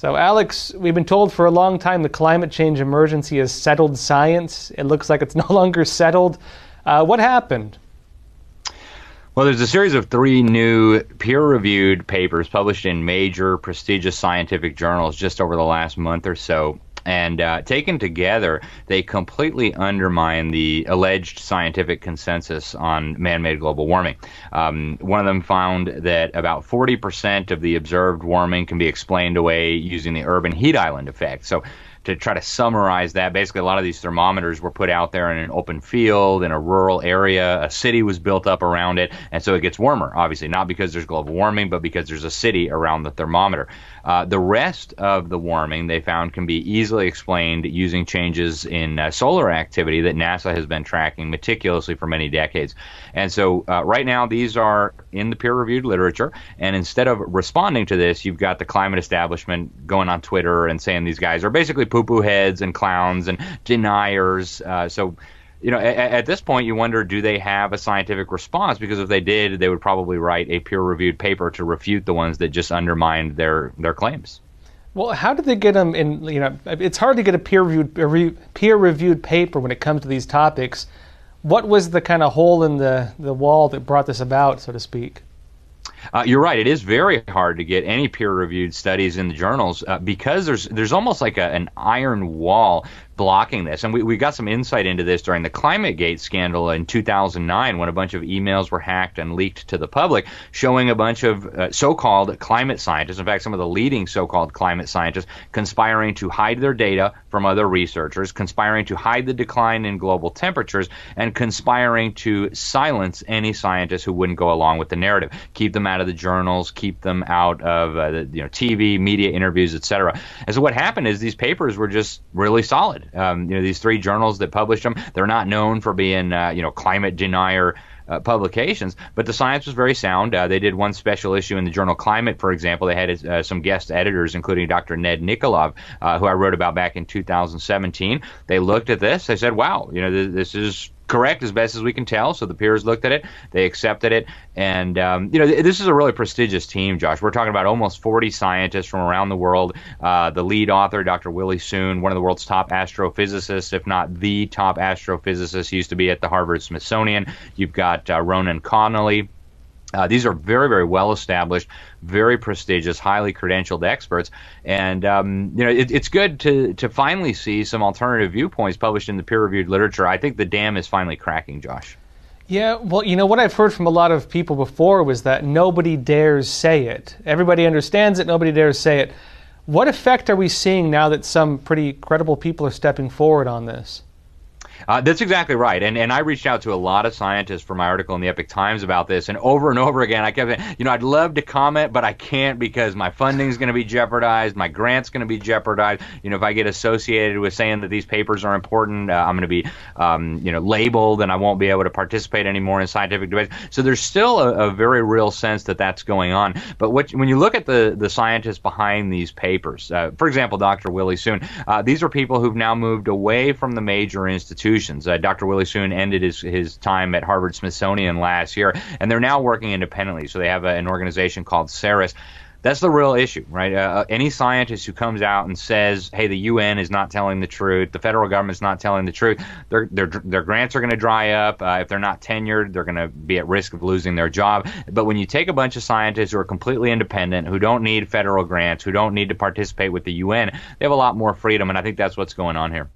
So, Alex, we've been told for a long time the climate change emergency has settled science. It looks like it's no longer settled. What happened? Well, there's a series of 3 new peer-reviewed papers published in major prestigious scientific journals just over the last month or so. And taken together, they completely undermine the alleged scientific consensus on man-made global warming. One of them found that about 40% of the observed warming can be explained away using the urban heat island effect. So to try to summarize that, basically a lot of these thermometers were put out there in an open field, in a rural area. A city was built up around it, and so it gets warmer, obviously, not because there's global warming, but because there's a city around the thermometer. The rest of the warming, they found, can be easily explained using changes in solar activity that NASA has been tracking meticulously for many decades. And so right now, these are in the peer-reviewed literature, and instead of responding to this, you've got the climate establishment going on Twitter and saying these guys are basically poo-poo heads and clowns and deniers. So, you know, at this point, you wonder, do they have a scientific response? Because if they did, they would probably write a peer-reviewed paper to refute the ones that just undermined their claims. Well, how did they get them in? You know, it's hard to get a peer-reviewed paper when it comes to these topics. What was the kind of hole in the wall that brought this about, so to speak? You're right. It is very hard to get any peer-reviewed studies in the journals because there's almost like an iron wall blocking this. And we got some insight into this during the ClimateGate scandal in 2009 when a bunch of emails were hacked and leaked to the public showing a bunch of so-called climate scientists, in fact, some of the leading so-called climate scientists, conspiring to hide their data from other researchers, conspiring to hide the decline in global temperatures, and conspiring to silence any scientists who wouldn't go along with the narrative, keep them out of the journals, keep them out of TV, media interviews, etc. And so what happened is these papers were just really solid. These 3 journals that published them, they're not known for being, climate denier publications, but the science was very sound. They did one special issue in the journal Climate, for example. They had some guest editors, including Dr. Ned Nikolov, who I wrote about back in 2017. They looked at this. They said, wow, this is correct as best as we can tell. So the peers looked at it, they accepted it, and this is a really prestigious team, Josh. We're talking about almost 40 scientists from around the world. The lead author, Dr. Willie Soon, one of the world's top astrophysicists, if not the top astrophysicist, he used to be at the Harvard Smithsonian. You've got Ronan Connolly. These are very, very well-established, very prestigious, highly credentialed experts, and it's good to finally see some alternative viewpoints published in the peer-reviewed literature. I think the dam is finally cracking, Josh. Yeah, well, what I've heard from a lot of people before was that nobody dares say it. Everybody understands it, nobody dares say it. What effect are we seeing now that some pretty credible people are stepping forward on this? That's exactly right. And I reached out to a lot of scientists for my article in the Epoch Times about this, and over again, I kept saying, I'd love to comment, but I can't because my funding's going to be jeopardized, my grant's going to be jeopardized. If I get associated with saying that these papers are important, I'm going to be, labeled, and I won't be able to participate anymore in scientific debates. So there's still a very real sense that that's going on. But when you look at the scientists behind these papers, for example, Dr. Willie Soon, these are people who've now moved away from the major institutions. Dr. Willie Soon ended his time at Harvard Smithsonian last year, and they're now working independently. So they have an organization called CERES. That's the real issue, right? Any scientist who comes out and says, hey, the UN is not telling the truth, the federal government's not telling the truth, their grants are going to dry up. If they're not tenured, they're going to be at risk of losing their job. But when you take a bunch of scientists who are completely independent, who don't need federal grants, who don't need to participate with the UN, they have a lot more freedom, and I think that's what's going on here.